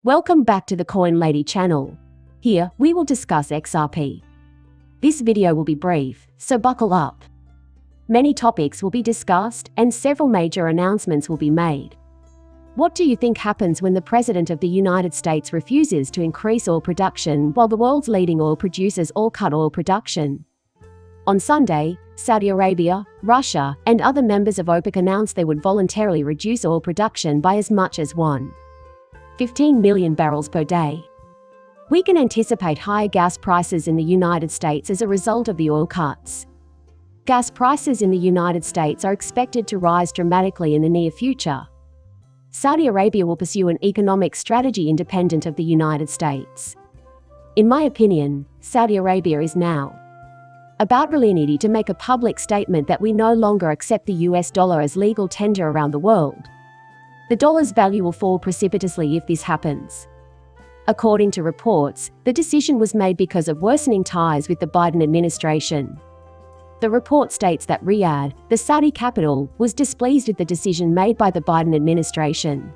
Welcome back to the Coin Lady channel. Here, we will discuss XRP. This video will be brief, so buckle up. Many topics will be discussed, and several major announcements will be made. What do you think happens when the President of the United States refuses to increase oil production while the world's leading oil producers all cut oil production? On Sunday, Saudi Arabia, Russia, and other members of OPEC announced they would voluntarily reduce oil production by as much as 15 million barrels per day. We can anticipate higher gas prices in the United States as a result of the oil cuts. Gas prices in the United States are expected to rise dramatically in the near future. Saudi Arabia will pursue an economic strategy independent of the United States. In my opinion, Saudi Arabia is now about really needy to make a public statement that we no longer accept the US dollar as legal tender around the world. The dollar's value will fall precipitously if this happens. According to reports, the decision was made because of worsening ties with the Biden administration. The report states that Riyadh, the Saudi capital, was displeased with the decision made by the Biden administration.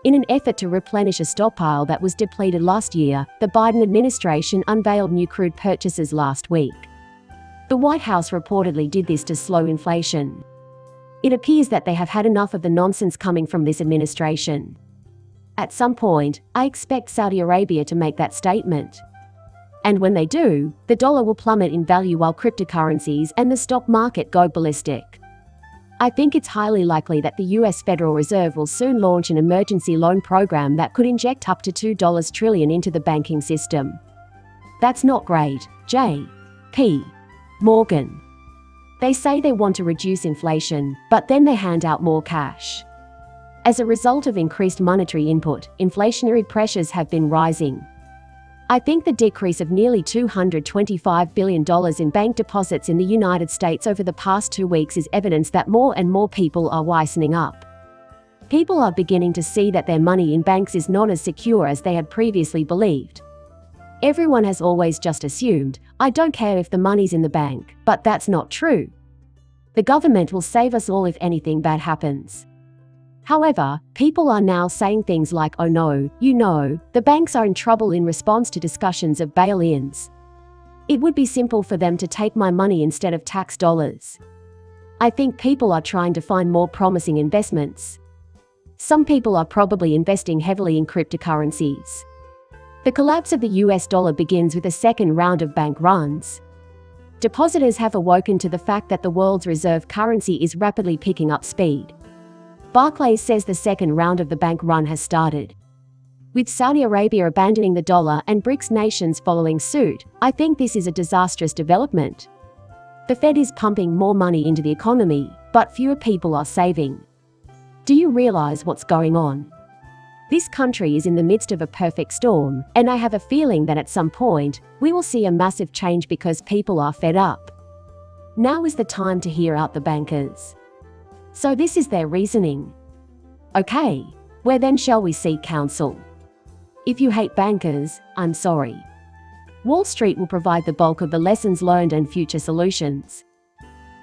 In an effort to replenish a stockpile that was depleted last year, the Biden administration unveiled new crude purchases last week. The White House reportedly did this to slow inflation. It appears that they have had enough of the nonsense coming from this administration. At some point, I expect Saudi Arabia to make that statement. And when they do, the dollar will plummet in value while cryptocurrencies and the stock market go ballistic. I think it's highly likely that the US Federal Reserve will soon launch an emergency loan program that could inject up to $2 trillion into the banking system. That's not great, J.P. Morgan. They say they want to reduce inflation, but then they hand out more cash. As a result of increased monetary input, inflationary pressures have been rising. I think the decrease of nearly $225 billion in bank deposits in the United States over the past 2 weeks is evidence that more and more people are wisening up. People are beginning to see that their money in banks is not as secure as they had previously believed. Everyone has always just assumed, I don't care if the money's in the bank, but that's not true. The government will save us all if anything bad happens. However, people are now saying things like, oh no, the banks are in trouble in response to discussions of bail-ins. It would be simple for them to take my money instead of tax dollars. I think people are trying to find more promising investments. Some people are probably investing heavily in cryptocurrencies. The collapse of the US dollar begins with a second round of bank runs. Depositors have awoken to the fact that the world's reserve currency is rapidly picking up speed. Barclays says the second round of the bank run has started. With Saudi Arabia abandoning the dollar and BRICS nations following suit, I think this is a disastrous development. The Fed is pumping more money into the economy, but fewer people are saving. Do you realize what's going on? This country is in the midst of a perfect storm, and I have a feeling that at some point, we will see a massive change because people are fed up. Now is the time to hear out the bankers. So this is their reasoning. Okay, where then shall we seek counsel? If you hate bankers, I'm sorry. Wall Street will provide the bulk of the lessons learned and future solutions.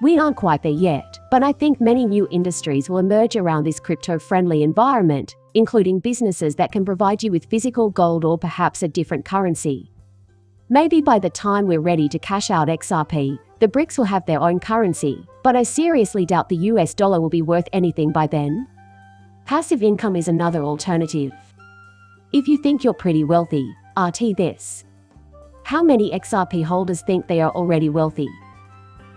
We aren't quite there yet, but I think many new industries will emerge around this crypto-friendly environment, including businesses that can provide you with physical gold or perhaps a different currency. Maybe by the time we're ready to cash out XRP, the BRICS will have their own currency, but I seriously doubt the US dollar will be worth anything by then. Passive income is another alternative. If you think you're pretty wealthy, RT this. How many XRP holders think they are already wealthy?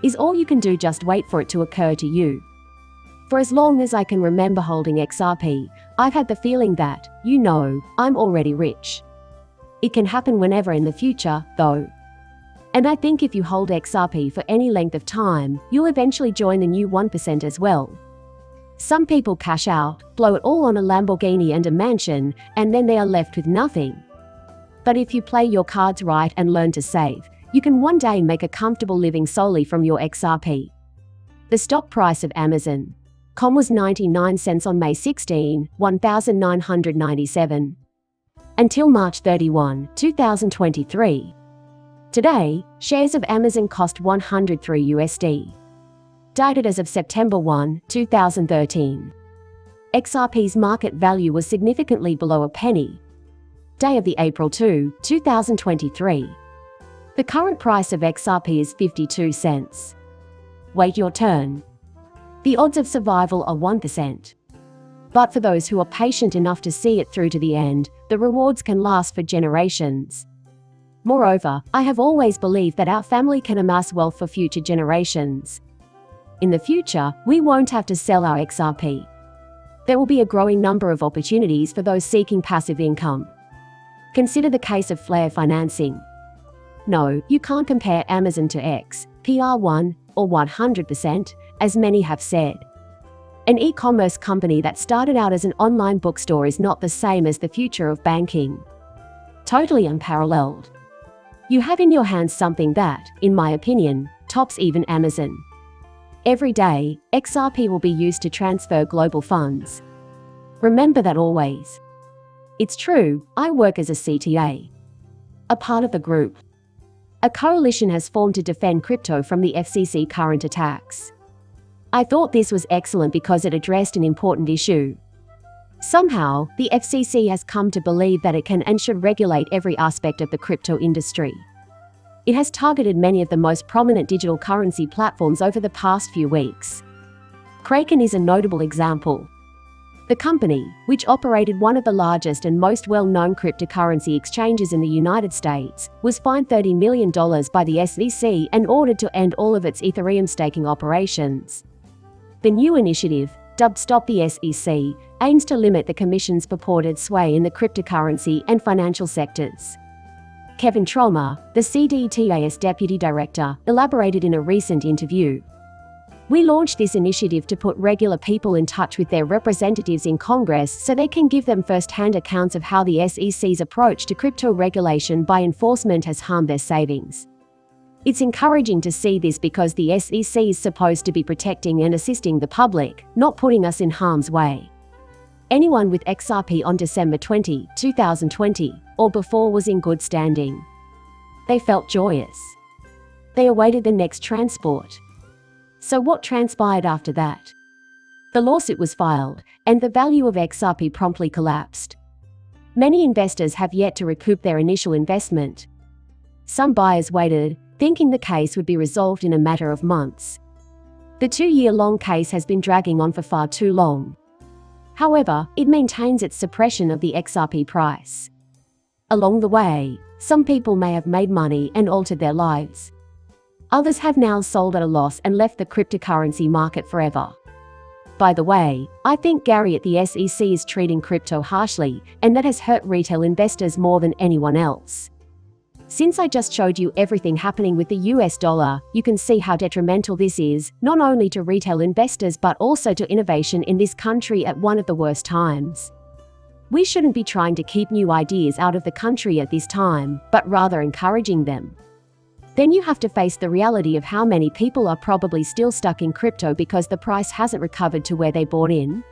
Is all you can do just wait for it to occur to you? For as long as I can remember holding XRP, I've had the feeling that, I'm already rich. It can happen whenever in the future, though. And I think if you hold XRP for any length of time, you'll eventually join the new 1% as well. Some people cash out, blow it all on a Lamborghini and a mansion, and then they are left with nothing. But if you play your cards right and learn to save, you can one day make a comfortable living solely from your XRP. The stock price of Amazon.com was 99 cents on May 16, 1997. Until March 31, 2023. Today, shares of Amazon cost $103. Dated as of September 1, 2013. XRP's market value was significantly below a penny. day of the April 2, 2023. The current price of XRP is 52 cents. Wait your turn. The odds of survival are 1%. But for those who are patient enough to see it through to the end, the rewards can last for generations. Moreover, I have always believed that our family can amass wealth for future generations. In the future, we won't have to sell our XRP. There will be a growing number of opportunities for those seeking passive income. Consider the case of flare financing. No, you can't compare Amazon to XRP or 100%, as many have said. An e-commerce company that started out as an online bookstore is not the same as the future of banking. Totally unparalleled. You have in your hands something that, in my opinion, tops even Amazon. Every day, XRP will be used to transfer global funds. Remember that always. It's true, I work as a CTA. A part of the group. A coalition has formed to defend crypto from the FCC current attacks. I thought this was excellent because it addressed an important issue. Somehow, the FCC has come to believe that it can and should regulate every aspect of the crypto industry. It has targeted many of the most prominent digital currency platforms over the past few weeks. Kraken is a notable example. The company, which operated one of the largest and most well-known cryptocurrency exchanges in the United States, was fined $30 million by the SEC and ordered to end all of its Ethereum staking operations. The new initiative, dubbed Stop the SEC, aims to limit the Commission's purported sway in the cryptocurrency and financial sectors. Kevin Trollmer, the Dcta's deputy director, elaborated in a recent interview. We launched this initiative to put regular people in touch with their representatives in Congress so they can give them first-hand accounts of how the SEC's approach to crypto regulation by enforcement has harmed their savings. It's encouraging to see this because the SEC is supposed to be protecting and assisting the public, not putting us in harm's way. Anyone with XRP on December 20, 2020, or before was in good standing. They felt joyous. They awaited the next transport. So what transpired after that? The lawsuit was filed, and the value of XRP promptly collapsed. Many investors have yet to recoup their initial investment. Some buyers waited, thinking the case would be resolved in a matter of months. The 2-year-long case has been dragging on for far too long. However, it maintains its suppression of the XRP price. Along the way, some people may have made money and altered their lives. Others have now sold at a loss and left the cryptocurrency market forever. By the way, I think Gary at the SEC is treating crypto harshly, and that has hurt retail investors more than anyone else. Since I just showed you everything happening with the US dollar, you can see how detrimental this is, not only to retail investors but also to innovation in this country at one of the worst times. We shouldn't be trying to keep new ideas out of the country at this time, but rather encouraging them. Then you have to face the reality of how many people are probably still stuck in crypto because the price hasn't recovered to where they bought in.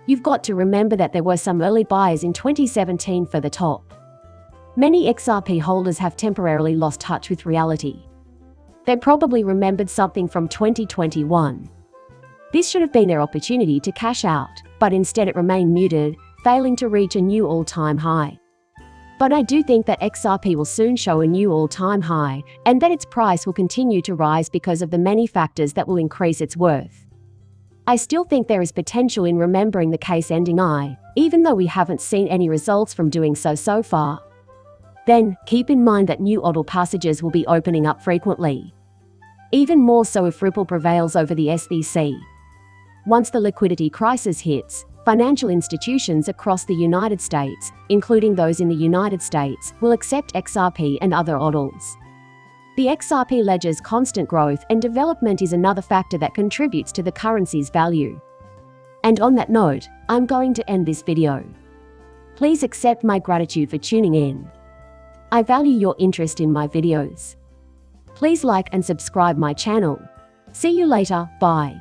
You've got to remember that there were some early buyers in 2017 for the top. Many XRP holders have temporarily lost touch with reality. They probably remembered something from 2021. This should have been their opportunity to cash out, but instead it remained muted, failing to reach a new all-time high. But I do think that XRP will soon show a new all-time high, and that its price will continue to rise because of the many factors that will increase its worth. I still think there is potential in remembering the case ending I, even though we haven't seen any results from doing so far. Then, keep in mind that new odal passages will be opening up frequently. Even more so if Ripple prevails over the SEC. Once the liquidity crisis hits, financial institutions across the United States, including those in the United States, will accept XRP and other odals. The XRP ledger's constant growth and development is another factor that contributes to the currency's value. And on that note, I'm going to end this video. Please accept my gratitude for tuning in. I value your interest in my videos. Please like and subscribe my channel. See you later, bye.